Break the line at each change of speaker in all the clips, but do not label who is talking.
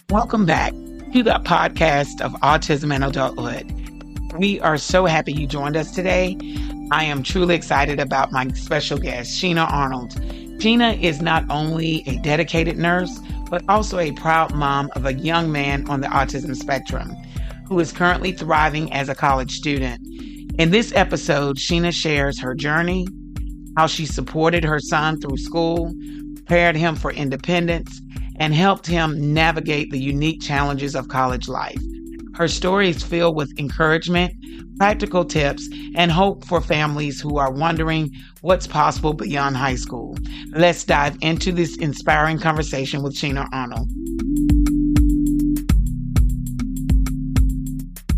Welcome back to the podcast of Autism and Adulthood. We are so happy you joined us today. I am truly excited about my special guest, Sheena Arnold. Sheena is not only a dedicated nurse, but also a proud mom of a young man on the autism spectrum who is currently thriving as a college student. In this episode, Sheena shares her journey, how she supported her son through school, prepared him for independence, and helped him navigate the unique challenges of college life. Her story is filled with encouragement, practical tips, and hope for families who are wondering what's possible beyond high school. Let's dive into this inspiring conversation with Sheena Arnold.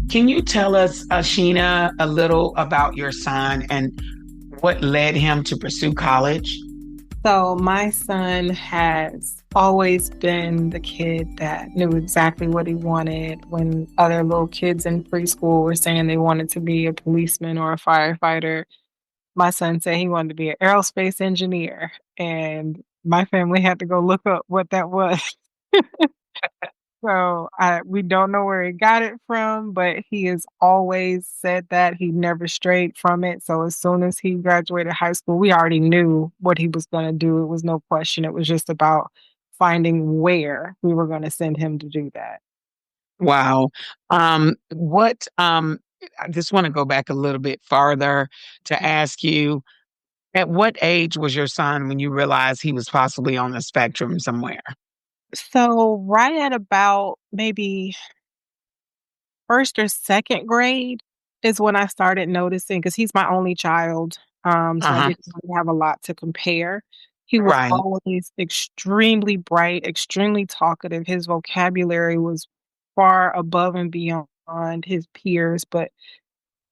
Can you tell us, Sheena, a little about your son and what led him to pursue college?
So my son has always been the kid that knew exactly what he wanted. When other little kids in preschool were saying they wanted to be a policeman or a firefighter, my son said he wanted to be an aerospace engineer. And my family had to go look up what that was. So we don't know where he got it from, but he has always said that. He never strayed from it. So as soon as he graduated high school, we already knew what he was going to do. It was no question. It was just about finding where we were going to send him to do that.
Wow. I just want to go back a little bit farther to ask you, at what age was your son when you realized he was possibly on the spectrum somewhere?
So right at about maybe first or second grade is when I started noticing, because he's my only child. So I
Uh-huh.
didn't really have a lot to compare. He was
Right.
always extremely bright, extremely talkative. His vocabulary was far above and beyond his peers, but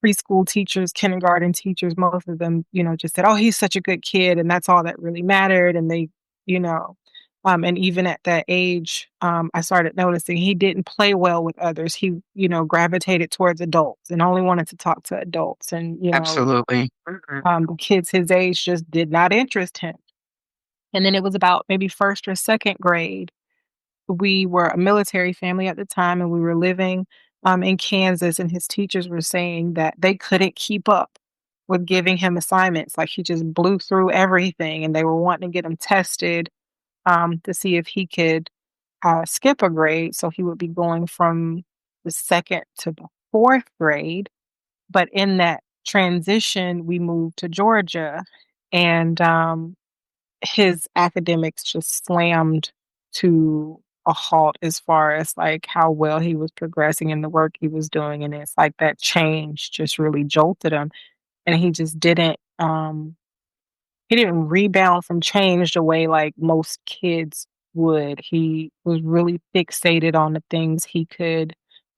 preschool teachers, kindergarten teachers, most of them, just said, "Oh, he's such a good kid," and that's all that really mattered. And they, you know, and even at that age, I started noticing he didn't play well with others. He, gravitated towards adults and only wanted to talk to adults. And
Absolutely. Mhm.
the kids his age just did not interest him. And then it was about maybe first or second grade. We were a military family at the time, and we were living in Kansas, and his teachers were saying that they couldn't keep up with giving him assignments. Like, he just blew through everything, and they were wanting to get him tested to see if he could skip a grade. So he would be going from the second to the fourth grade. But in that transition, we moved to Georgia, and his academics just slammed to a halt as far as like how well he was progressing in the work he was doing. And it's like that change just really jolted him. And he didn't rebound from change the way like most kids would. He was really fixated on the things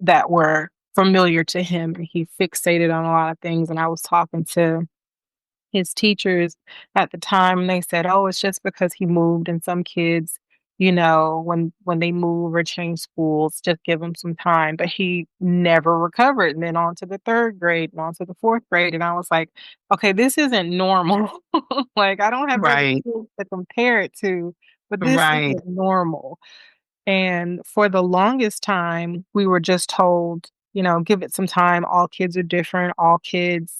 that were familiar to him. And he fixated on a lot of things. And I was talking to his teachers at the time, and they said, "Oh, it's just because he moved, and some kids, when they move or change schools, just give him some time." But he never recovered, and then on to the 3rd grade and on to the 4th grade, and I was like, "Okay, this isn't normal." Like, I don't have other
Right.
kids to compare it to, but this
Right.
isn't normal. And for the longest time, we were just told, "Give it some time. All kids are different. All kids,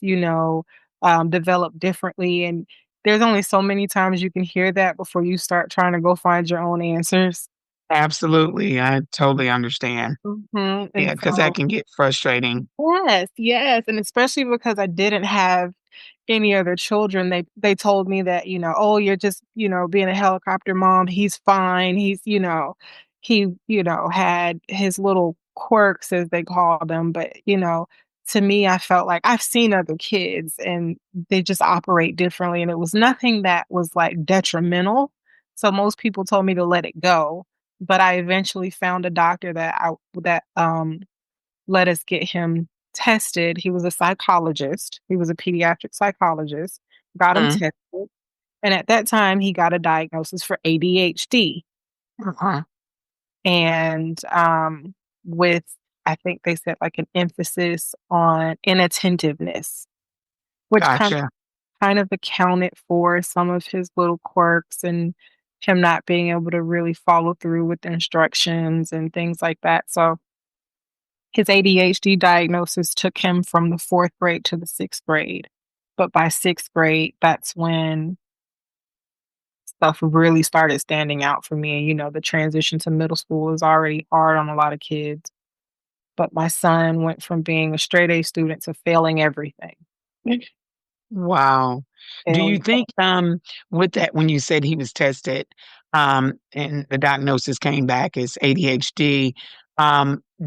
develop differently." And there's only so many times you can hear that before you start trying to go find your own answers.
Absolutely. I totally understand.
And
Yeah, because that
so,
can get frustrating.
yes, yes, and especially because I didn't have any other children, they told me that, "Oh, you're just, being a helicopter mom. He's fine. He, had his little quirks," as they call them, but, to me, I felt like I've seen other kids and they just operate differently, and it was nothing that was, like, detrimental. So most people told me to let it go, but I eventually found a doctor that let us get him tested. He was a psychologist. He was a pediatric psychologist. Got him
Mm.
tested, and at that time, he got a diagnosis for ADHD,
Uh-huh.
and, with I think they said, like, an emphasis on inattentiveness, which kind of
Gotcha.
kind of accounted for some of his little quirks and him not being able to really follow through with instructions and things like that. So his ADHD diagnosis took him from the 4th grade to the 6th grade. But by 6th grade, that's when stuff really started standing out for me. And, the transition to middle school is already hard on a lot of kids. But my son went from being a straight A student to failing everything.
Wow. Do you
Failing.
think, with that, when you said he was tested, and the diagnosis came back as ADHD,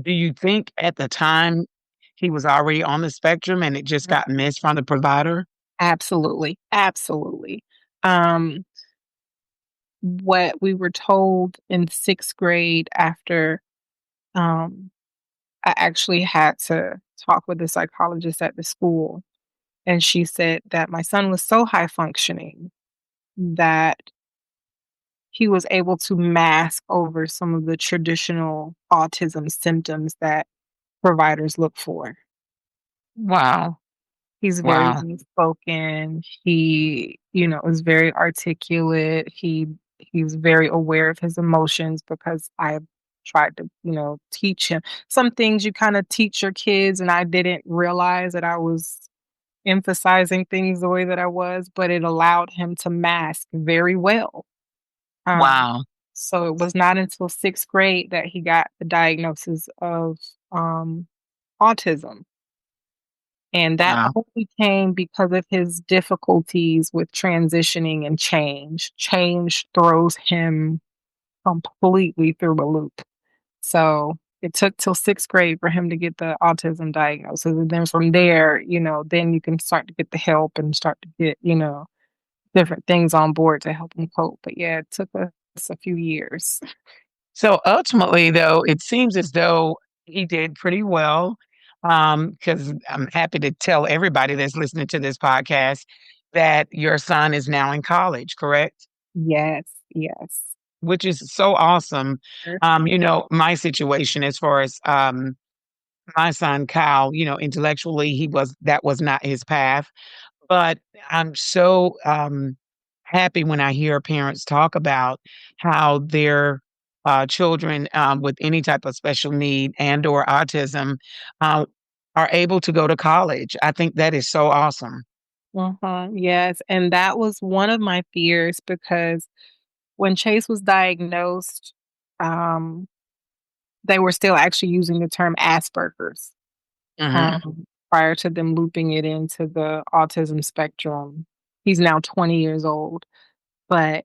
do you think at the time he was already on the spectrum and it just got missed from the provider?
Absolutely, absolutely. Um, what we were told in 6th grade after, um, I actually had to talk with the psychologist at the school, and she said that my son was so high functioning that he was able to mask over some of the traditional autism symptoms that providers look for.
Wow.
He's very
Wow.
well spoken. He, is very articulate. He's very aware of his emotions because I tried to, teach him some things you kind of teach your kids, and I didn't realize that I was emphasizing things the way that I was, but it allowed him to mask very well. Um,
Wow.
so it was not until 6th grade that he got the diagnosis of autism. And that
Wow.
only came because of his difficulties with transitioning and change. Change throws him completely through a loop. So it took till 6th grade for him to get the autism diagnosis. And then from there, then you can start to get the help and start to get, different things on board to help him cope. But yeah, it took us a few years.
So ultimately, though, it seems as though he did pretty well. Because I'm happy to tell everybody that's listening to this podcast that your son is now in college, correct?
Yes, yes.
Which is so awesome.
Sure.
My situation as far as my son Kyle, intellectually, that was not his path. But I'm so happy when I hear parents talk about how their children with any type of special need and or autism uh, are able to go to college. I think that is so awesome.
Uh-huh. Yes. And that was one of my fears because when Chase was diagnosed, um, they were still actually using the term Asperger's,
Hmm.
prior to them looping it into the autism spectrum. He's now 20 years old, but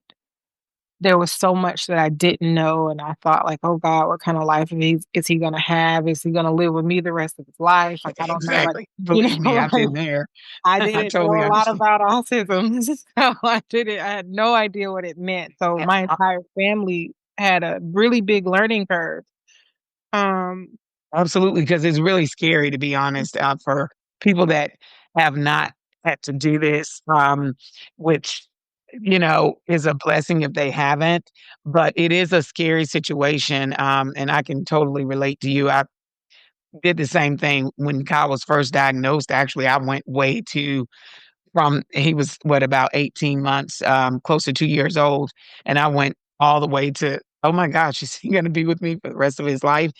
there was so much that I didn't know, and I thought like, "Oh god, what kind of life is he gonna have? Is he gonna live with me the rest of his life?" Like, I don't know, like,
Exactly. Believe me, I've
like
been there.
I
I
didn't know
totally
a lot
understand.
about autism, so I had no idea what it meant. So
Yeah,
my entire family had a really big learning curve. Um,
absolutely, because it's really scary to be honest, for people that have not had to do this, which, is a blessing if they haven't, but it is a scary situation, and I can totally relate to you. I did the same thing when Kyle was first diagnosed. Actually, I went way too from he was what, about 18 months, close to 2 years old, and I went all the way to, "Oh my gosh, is he gonna be with me for the rest of his life?"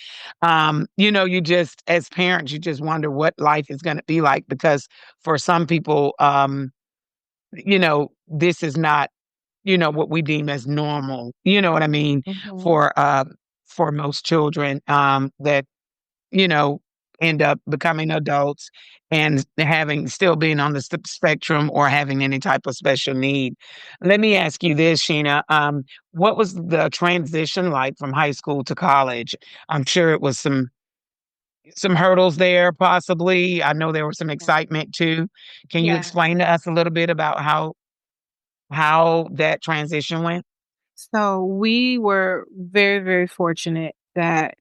You just as parents, you just wonder what life is gonna be like because for some people, this is not, what we deem as normal, you know what I mean?
mhm,
For, for most children, that you know, end up becoming adults and having still being on the spectrum or having any type of special need. Let me ask you this, Sheena. What was the transition like from high school to college? I'm sure it was some hurdles there, possibly. I know there was some excitement too. Can you
yeah.
explain to us a little bit about how that transition went?
So we were very, very fortunate that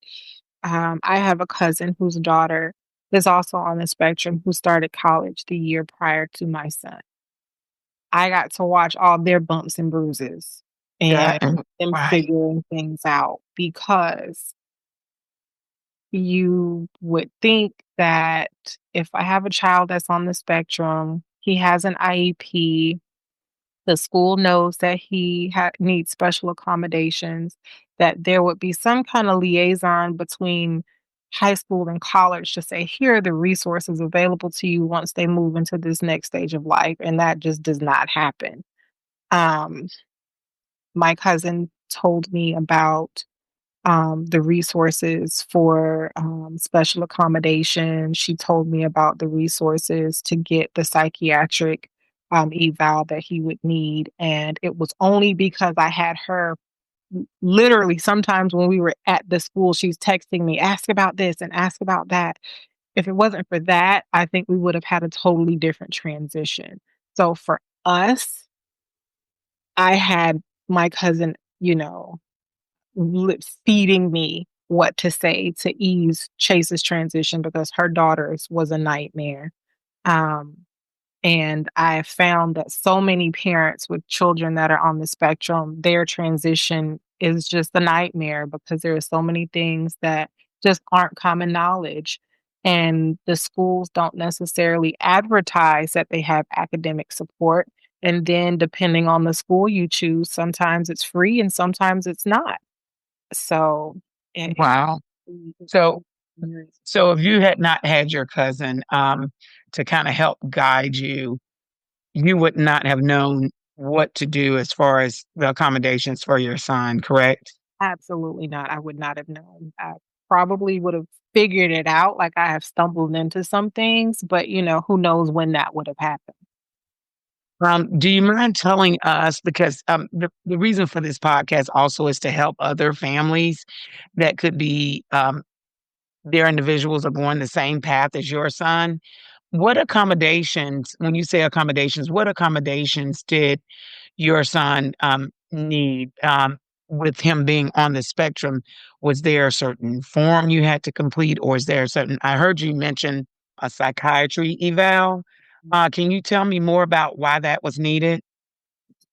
I have a cousin whose daughter is also on the spectrum who started college the year prior to my son. I got to watch all their bumps and bruises
Yeah,
and
and
them
right.
figuring things out because you would think that if I have a child that's on the spectrum He has an IEP. The school knows that he needs special accommodations, that there would be some kind of liaison between high school and college to say, here are the resources available to you once they move into this next stage of life. And that just does not happen. Um, my cousin told me about the resources for special accommodation. She told me about the resources to get the psychiatric eval that he would need. And it was only because I had her literally sometimes when we were at the school, she's texting me, ask about this and ask about that. If it wasn't for that, I think we would have had a totally different transition. So for us, I had my cousin, feeding me what to say to ease Chase's transition because her daughter's was a nightmare. Um, and I found that so many parents with children that are on the spectrum, their transition is just a nightmare because there are so many things that just aren't common knowledge. And the schools don't necessarily advertise that they have academic support. And then, depending on the school you choose, sometimes it's free and sometimes it's not. So, it
Wow.
really
So,
varies.
so if you had not had your cousin to kind of help guide you, you would not have known what to do as far as the accommodations for your son, correct?
Absolutely not. I would not have known. I probably would have figured it out, like I have stumbled into some things, but, who knows when that would have happened.
Do you mind telling us because the reason for this podcast also is to help other families that could be their individuals are going the same path as your son. What accommodations, when you say accommodations, what accommodations did your son need with him being on the spectrum? Was there a certain form you had to complete, or is there a certain? I heard you mention a psychiatry eval. Can you tell me more about why that was needed?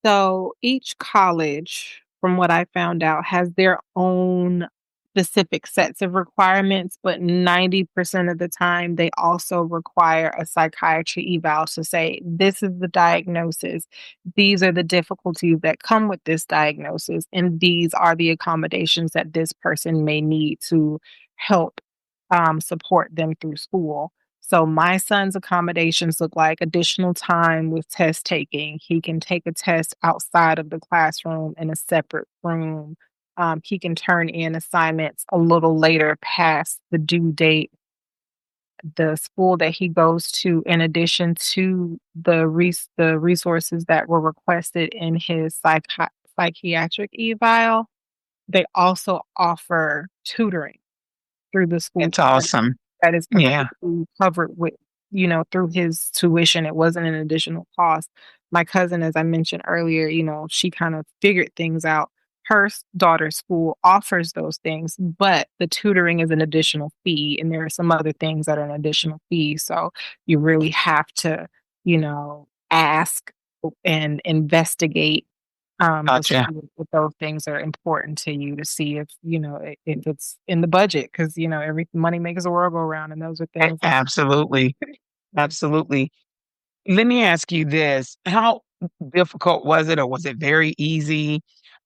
So each college, from what I found out, has their own specific sets of requirements, but 90% of the time, they also require a psychiatry eval to say, this is the diagnosis, these are the difficulties that come with this diagnosis, and these are the accommodations that this person may need to help support them through school. So my son's accommodations look like additional time with test taking. He can take a test outside of the classroom in a separate room. He can turn in assignments a little later past the due date. The school that he goes to, in addition to the resources that were requested in his psychiatric eval, they also offer tutoring through the school
It's awesome.
that is
Yeah,
completely covered with, through his tuition. It wasn't an additional cost. My cousin, as I mentioned earlier, she kind of figured things out. Her daughter's school offers those things, but the tutoring is an additional fee, and there are some other things that are an additional fee. So you really have to, ask and investigate to
gotcha.
see if those things are important to you to see if, if it's in the budget because, every money makes the world go around, and those are things that
Absolutely. Absolutely. Let me ask you this. How difficult was it, or was it very easy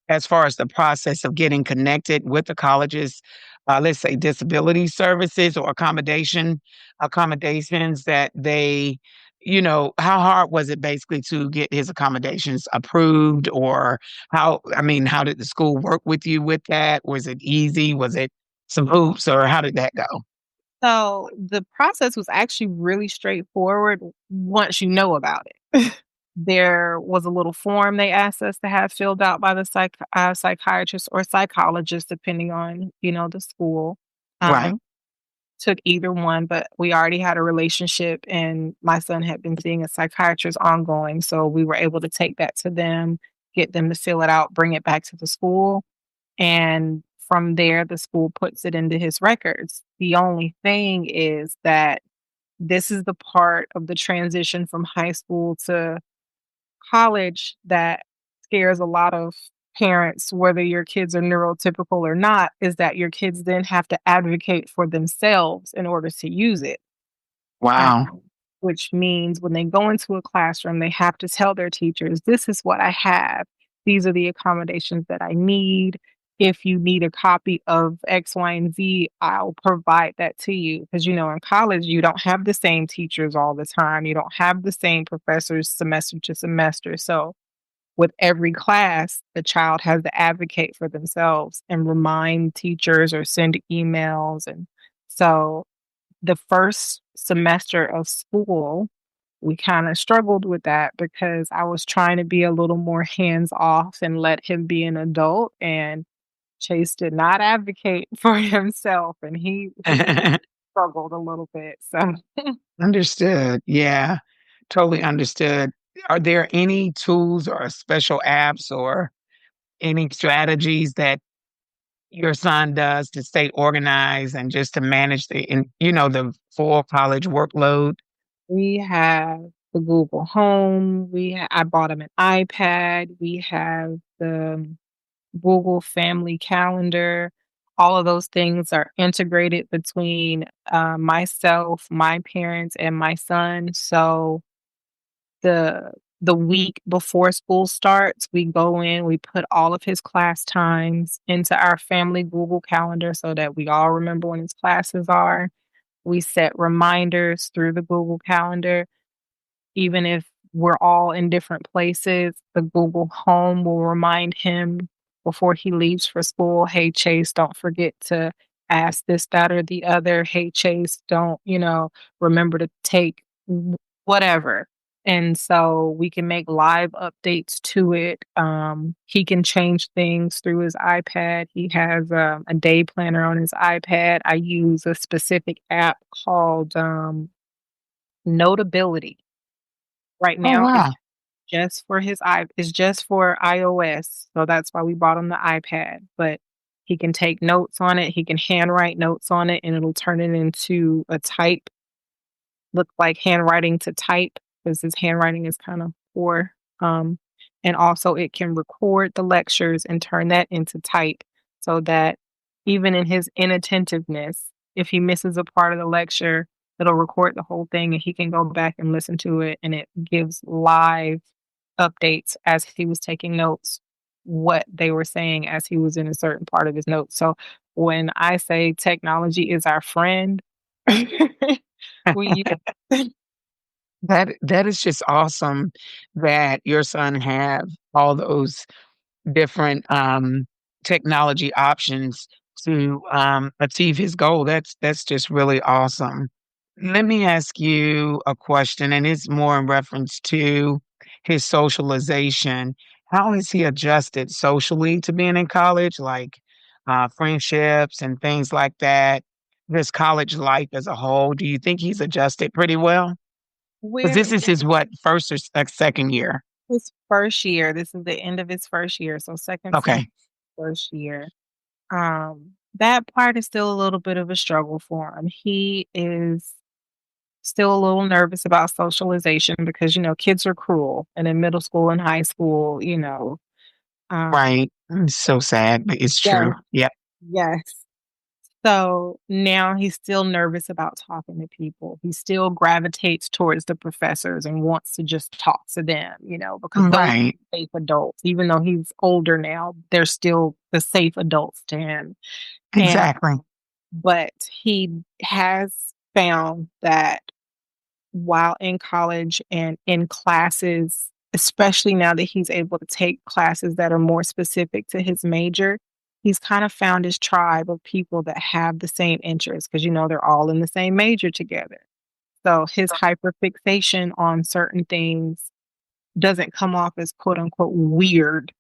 as far as the process of getting connected with the college's, let's say, disability services or accommodations that they, how hard was it basically to get his accommodations approved, or how did the school work with you with that? Was it easy? Was it some hoops, or how did that go?
so the process was actually really straightforward once you know about it. There was a little form they asked us to have filled out by the psychiatrist or psychologist, depending on, the school.
Right.
Um, Took either one, but we already had a relationship and my son had been seeing a psychiatrist ongoing. So we were able to take that to them, get them to fill it out, bring it back to the school. And from there, the school puts it into his records. The only thing is that this is the part of the transition from high school to college that scares a lot of parents, whether your kids are neurotypical or not, is that your kids then have to advocate for themselves in order to use it.
Wow.
Um, which means when they go into a classroom, they have to tell their teachers, "This is what I have. These are the accommodations that I need. If you need a copy of X, Y, and Z, I'll provide that to you." Because, in college, you don't have the same teachers all the time. You don't have the same professors semester to semester. So with every class, the child has to advocate for themselves and remind teachers or send emails. And so the first semester of school, we kind of struggled with that because I was trying to be a little more hands off and let him be an adult. And Chase did not advocate for himself, and he struggled a little bit. So
Understood. Yeah, totally understood. Are there any tools or special apps or any strategies that your son does to stay organized and just to manage the full college workload?
we have the Google Home. I bought him an iPad. We have the Google Family Calendar. All of those things are integrated between myself, my parents, and my son. So the week before school starts, we go in, we put all of his class times into our family Google Calendar so that we all remember when his classes are. We set reminders through the Google Calendar. Even if we're all in different places, the Google Home will remind him before he leaves for school, "Hey, Chase, don't forget to ask this, that, or the other. Hey, Chase, don't, remember to take whatever." And so we can make live updates to it. He can change things through his iPad. He has a day planner on his iPad. I use a specific app called Notability. Right
Oh,
now,
wow.
it's just for iOS, so that's why we bought him the iPad, but he can take notes on it, he can handwrite notes on it, and it'll turn it into a type look like handwriting to type because his handwriting is kinda poor, and also it can record the lectures and turn that into type so that even in his inattentiveness, if he misses a part of the lecture, it'll record the whole thing and he can go back and listen to it, and it gives live updates as he was taking notes, what they were saying as he was in a certain part of his notes. So when I say technology is our friend, we
That is just awesome that your son have all those different, technology options to, achieve his goal. That's just really awesome. Let me ask you a question, and it's more in reference to his socialization. How has he adjusted socially to being in college, like, friendships and things like that? This college life as a whole, do you think he's adjusted pretty well? 'Cause
we're
this is his what, 1st or second year?
his first year. This is the end of his first year, so second sem
Okay.
first year. That part is still a little bit of a struggle for him. He is still a little nervous about socialization because, kids are cruel, and in middle school and high school, um
Right. It's so sad, but it's
Yes,
true. Yep.
yes. So now he's still nervous about talking to people. He still gravitates towards the professors and wants to just talk to them, because those
Right.
are safe adults. Even though he's older now, they're still the safe adults to him. And
Exactly.
but he has found that while in college and in classes, especially now that he's able to take classes that are more specific to his major, he's kind of found his tribe of people that have the same interests because, they're all in the same major together. So his hyperfixation on certain things doesn't come off as quote unquote weird,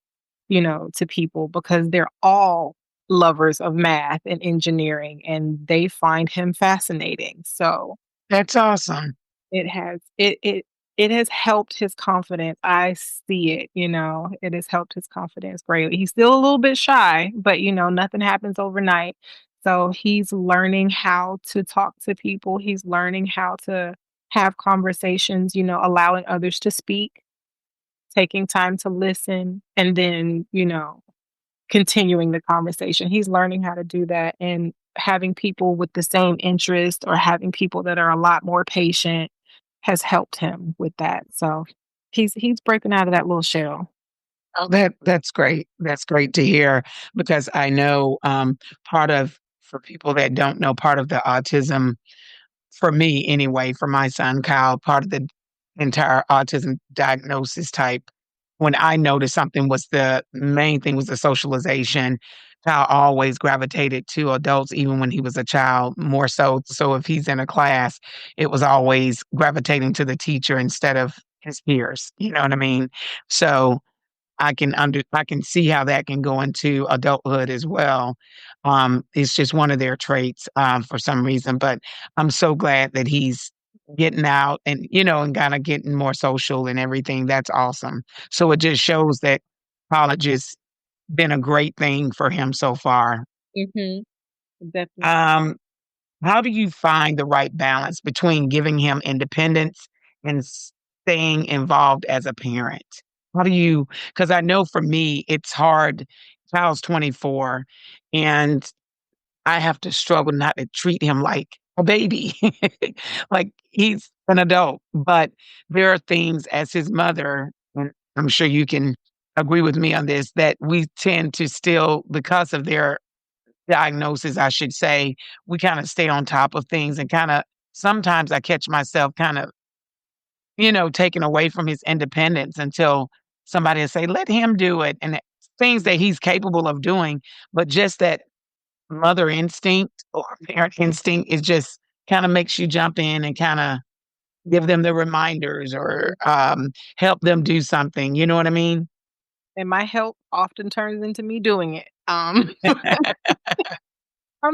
to people because they're all lovers of math and engineering and they find him fascinating. So
That's awesome.
it has it has helped his confidence. I see it, it has helped his confidence greatly. He's still a little bit shy, but, nothing happens overnight. So he's learning how to talk to people. He's learning how to have conversations, allowing others to speak, taking time to listen, and then, continuing the conversation. He's learning how to do that and having people with the same interest or having people that are a lot more patient. has helped him with that. So he's breaking out of that little shell.
Oh, that's great. That's great to hear because I know part of for people that don't know, part of the autism for me anyway, for my son Kyle, part of the entire autism diagnosis type, when I noticed something was the main thing was the socialization. Kyle always gravitated to adults, even when he was a child, more so. So if he's in a class, it was always gravitating to the teacher instead of his peers. You know what I mean? So I can see how that can go into adulthood as well. It's just one of their traits for some reason, but I'm so glad that he's getting out and and kind of getting more social and everything. That's awesome. So it just shows that college has been a great thing for him so far.
Mhm. Definitely.
Um, how do you find the right balance between giving him independence and staying involved as a parent? How do you, because I know for me, it's hard. Child's 24, and I have to struggle not to treat him like a baby. Like he's an adult, but there are things as his mother, and I'm sure you can agree with me on this, that we tend to still, because of their diagnosis, I should say, we kinda stay on top of things and kinda sometimes I catch myself kind of, taken away from his independence until somebody will say, "Let him do it," and things that he's capable of doing, but just that mother instinct or parent instinct is just kinda makes you jump in and kinda give them the reminders or, help them do something, you know what I mean?
And my help often turns into me doing it. I'm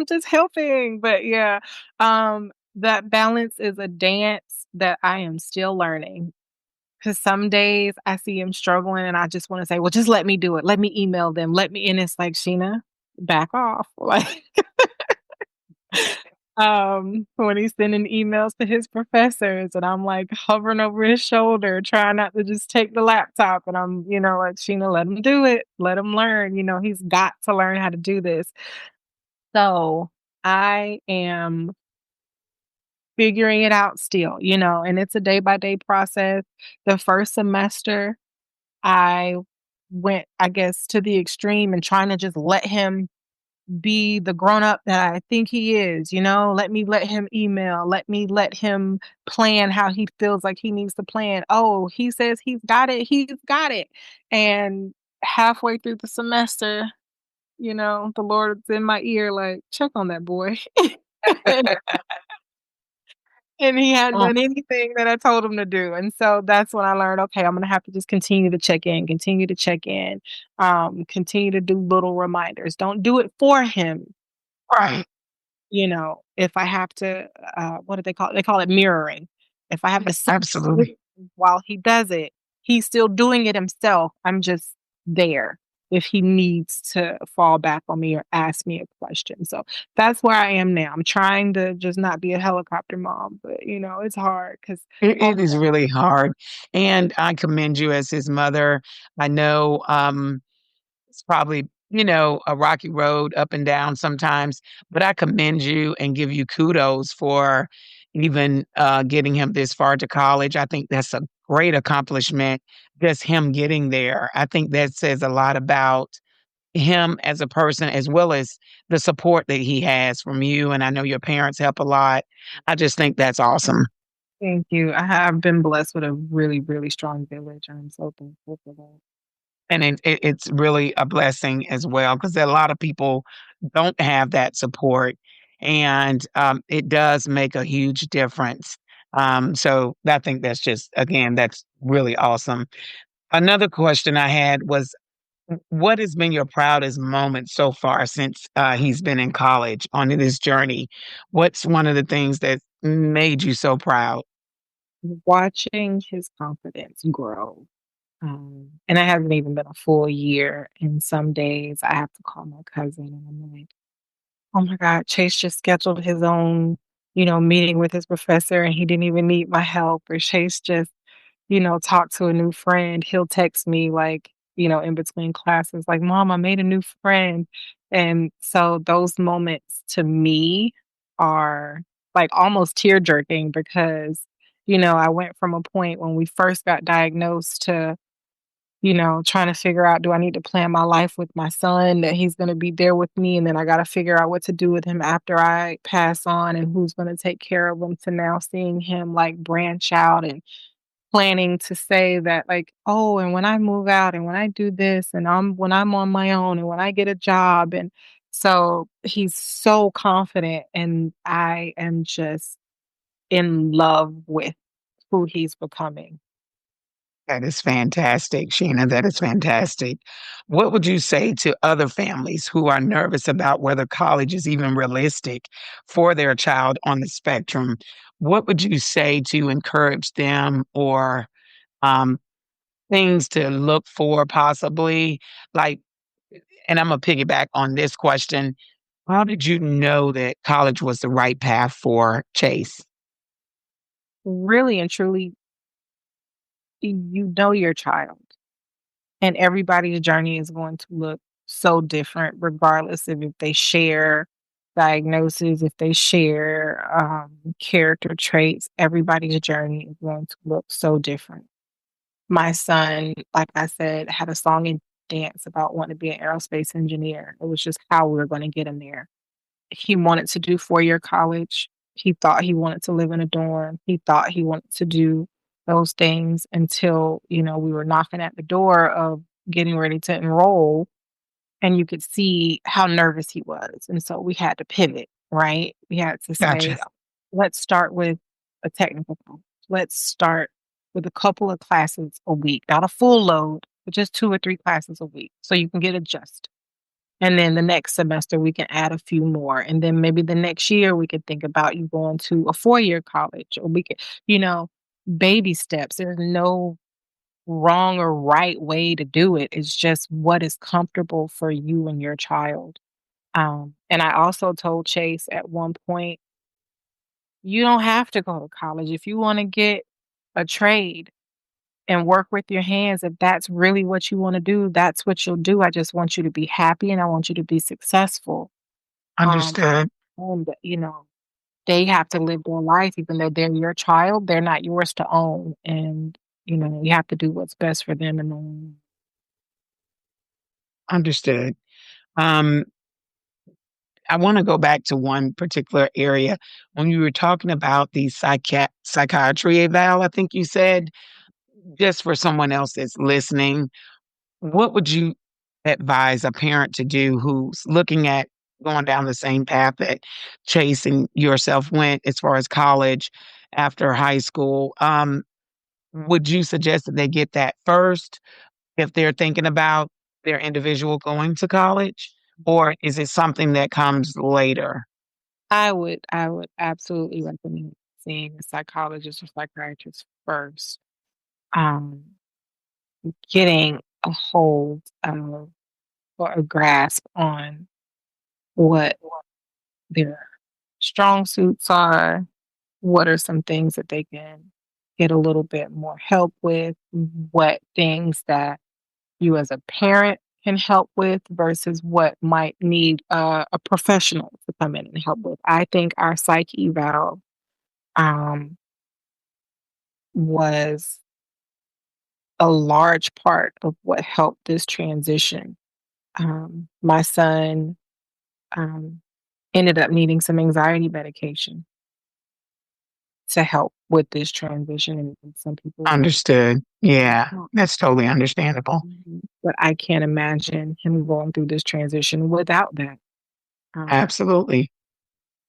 just helping, but yeah, that balance is a dance that I am still learning. Cause some days I see him struggling and I just wanna say, "Well, just let me do it. Let me email them. Let me," and it's like, "Sheena, back off." Like, when he's sending emails to his professors and I'm, like, hovering over his shoulder, trying not to just take the laptop, and I'm, like, "Sheena, let him do it. Let him learn, he's got to learn how to do this." So, I am figuring it out still, and it's a day by day process. The first semester, I went, I guess, to the extreme and trying to just let him be the grown up that I think he is, let him email, let him plan how he feels like he needs to plan. Oh, he says he's got it. And halfway through the semester, the Lord's in my ear, like, check on that boy. And he hadn't
Oh,
done anything that I told him to do, and so that's when I learned, okay, I'm gonna have to just continue to check in, continue to do little reminders. Don't do it for him,
right,
if I have to, what do they call it? They call it mirroring. If I have to sit with
absolutely.
him while he does it, he's still doing it himself. I'm just there if he needs to fall back on me or ask me a question. So that's where I am now. I'm trying to just not be a helicopter mom, but it's hard because
It is really hard, and I commend you as his mother. I know, it's probably, a rocky road up and down sometimes, but I commend you and give you kudos for even, getting him this far to college. I think that's a great accomplishment, just him getting there. I think that says a lot about him as a person, as well as the support that he has from you, and I know your parents help a lot. I just think that's awesome.
thank you. I have been blessed with a really, really strong village. I'm so thankful for that.
And it's really a blessing as well because a lot of people don't have that support, and, it does make a huge difference. So I think that's just again, that's really awesome. Another question I had was, what has been your proudest moment so far since, he's been in college on this journey? What's one of the things that made you so proud?
Watching his confidence grow. And it hasn't even been a full year, and some days I have to call my cousin and I'm like, "Oh my god, Chase just scheduled his own, meeting with his professor and he didn't even need my help," or Chase just, talked to a new friend. He'll text me like, in between classes, like, "Mom, I made a new friend." And so those moments to me are like almost tear jerking because I went from a point when we first got diagnosed to, trying to figure out, do I need to plan my life with my son that he's going to be there with me? And then I got to figure out what to do with him after I pass on and who's going to take care of him, to now seeing him like branch out and planning to say that, like, oh, and when I move out and when I do this and when I'm on my own and when I get a job. And so he's so confident, and I am just in love with who he's becoming.
That is fantastic, Sheena. That is fantastic. What would you say to other families who are nervous about whether college is even realistic for their child on the spectrum? What would you say to encourage them, or um, things to look for possibly? Like, and I'm going to piggyback on this question. How did you know that college was the right path for Chase?
Really and truly, you know your child, and everybody's journey is going to look so different, regardless of if they share diagnoses, if they share character traits. Everybody's journey is going to look so different. My son, like I said, had a song and dance about wanting to be an aerospace engineer. It was just how we were going to get him there. He wanted to do 4-year college. He thought he wanted to live in a dorm. He thought he wanted to do those things until, we were knocking at the door of getting ready to enroll, and you could see how nervous he was. And so we had to pivot, right? We had to say,
Gotcha.
let's start with a technical class. Let's start with a couple of classes a week, not a full load, but just 2 or 3 classes a week so you can get adjusted. And then the next semester, we can add a few more. And then maybe the next year, we could think about you going to a 4-year college, or we could, you know, baby steps. There's no wrong or right way to do it. It's just what is comfortable for you and your child. And I also told Chase at one point, you don't have to go to college. If you want to get a trade and work with your hands, if that's really what you want to do, that's what you'll do. I just want you to be happy and I want you to be successful. Um,
Understood.
and they have to live their life, even though they're your child, they're not yours to own. And, you have to do what's best for them. And
Understood. Um, I want to go back to one particular area when you were talking about the psychiatry eval. I think you said, just for someone else that's listening, what would you advise a parent to do who's looking at going down the same path that Chase and yourself went as far as college after high school? Would you suggest that they get that first if they're thinking about their individual going to college, or is it something that comes later?
I would absolutely recommend seeing a psychologist or psychiatrist first. Um, Getting a hold of, or a grasp on, what their strong suits are, what are some things that they can get a little bit more help with, what things that you as a parent can help with versus what might need a professional to come in and help with. I think our psych eval um, was a large part of what helped this transition. My son um, ended up needing some anxiety medication to help with this transition, and some people.
Understood. Yeah, that's totally understandable.
But I can't imagine him going through this transition without that. Um,
Absolutely.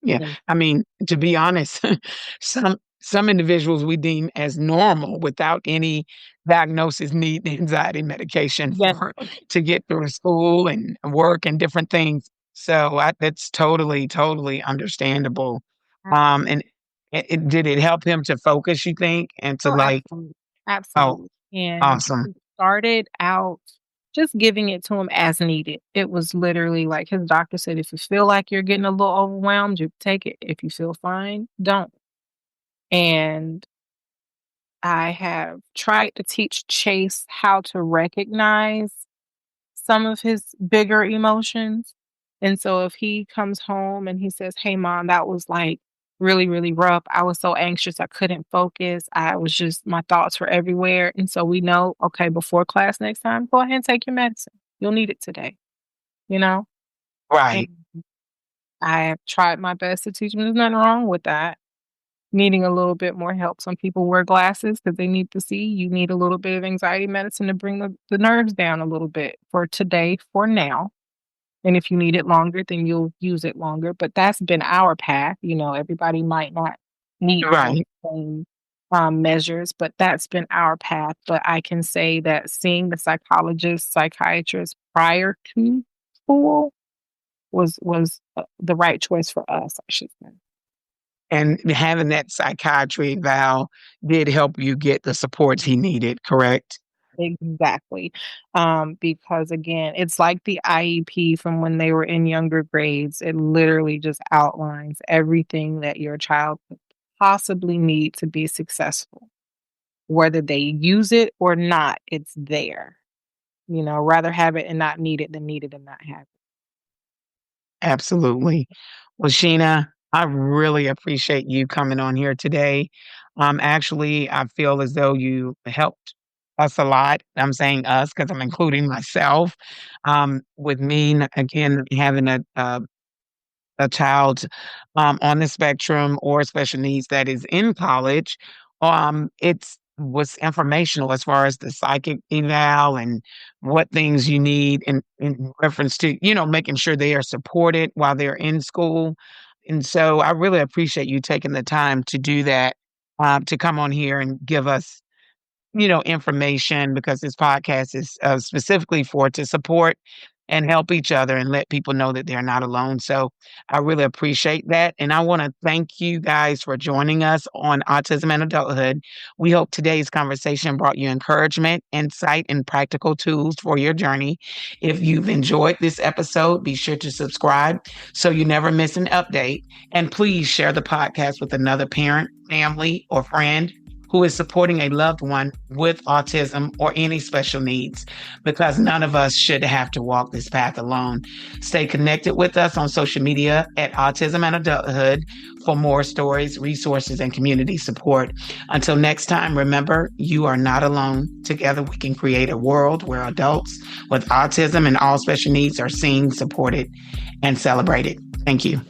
Yeah.
and
I mean, to be honest, some individuals we deem as normal without any diagnosis need anxiety medication
yeah,
for to get through school and work and different things. So that's totally, totally understandable. And did it help him to focus, you think, and to
oh,
like,
absolutely,
oh,
absolutely. And
awesome.
he started out just giving it to him as needed. It was literally like his doctor said, if you feel like you're getting a little overwhelmed, you take it. If you feel fine, don't. And I have tried to teach Chase how to recognize some of his bigger emotions. And so if he comes home and he says, "Hey mom, that was like really, really rough. I was so anxious, I couldn't focus. I was just my thoughts were everywhere, and so we know, okay, before class next time, go ahead and take your medicine. You'll need it today, you know? And
Right.
I have tried my best to teach them there's nothing wrong with that. Needing a little bit more help. Some people wear glasses because they need to see. You need a little bit of anxiety medicine to bring the nerves down a little bit for today, for now. And if you need it longer, then you'll use it longer. But that's been our path. You know, everybody might not need those
Right.
same measures, but that's been our path. But I can say that seeing the psychologist, psychiatrist prior to school was the right choice for us, I should say.
And having that psychiatry eval did help you get the supports he needed, correct?
Exactly. Because again, it's like the IEP from when they were in younger grades. It literally just outlines everything that your child could possibly need to be successful. Whether they use it or not, it's there. You know, rather have it and not need it and not have it.
Absolutely. Well, Sheena, I really appreciate you coming on here today. Actually, I feel as though you helped us a lot. I'm saying us because I'm including myself. With me, again, having a child on the spectrum or special needs that is in college, it's was informational as far as the psychic eval and what things you need in reference to, making sure they are supported while they're in school. And so I really appreciate you taking the time to do that, to come on here and give us information because this podcast is specifically for to support and help each other and let people know that they're not alone. So I really appreciate that. And I want to thank you guys for joining us on Autism and Adulthood. We hope today's conversation brought you encouragement, insight, and practical tools for your journey. If you've enjoyed this episode, be sure to subscribe so you never miss an update. And please share the podcast with another parent, family, or friend who is supporting a loved one with autism or any special needs, because none of us should have to walk this path alone. Stay connected with us on social media at Autism and Adulthood for more stories, resources, and community support. Until next time, remember, you are not alone. Together, we can create a world where adults with autism and all special needs are seen, supported, and celebrated. Thank you.